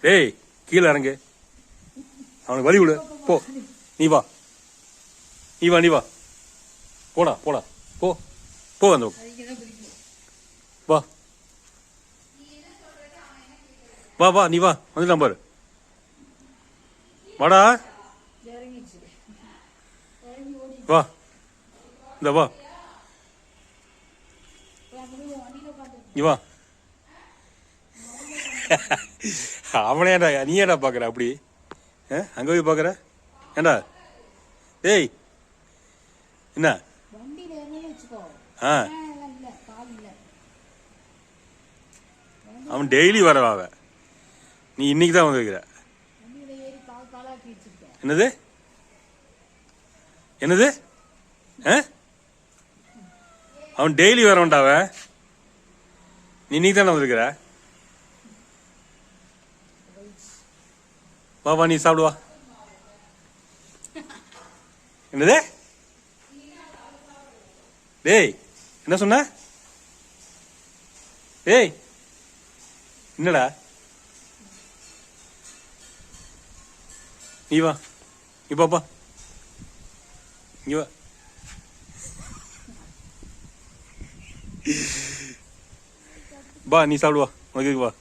டேய் கீழே இறங்கு, அவனுக்கு வழி விடு. போ, நீ வா, நீ வா, நீ வா, போடா போடா, போ போ, அந்த வா வா வா, நீ வா, வந்துட்டான் பாரு, வாடா வா, இந்த வா, நீ வா. அவனேடா, நீ ஏடா பாக்குற அப்படி? அங்க போய் பாக்குற ஏண்டா? ஏய் என்ன? அவன் டெய்லி வரவா? அவன் நீ இன்னைக்கு தான் வந்திருக்கிற. என்னது என்னது? அவன் டெய்லி வரவன்டா. அவன் நீ இன்னைக்கு தானே வந்திருக்கிற. வா வா, நீ சாப்பிடுவா. என்னது? டேய் என்ன சொன்ன? டேய் என்னடா? நீ வா, நீ பாப்பா, நீ வா. வா, நீ சாப்பிடுவா, உனக்கு வா.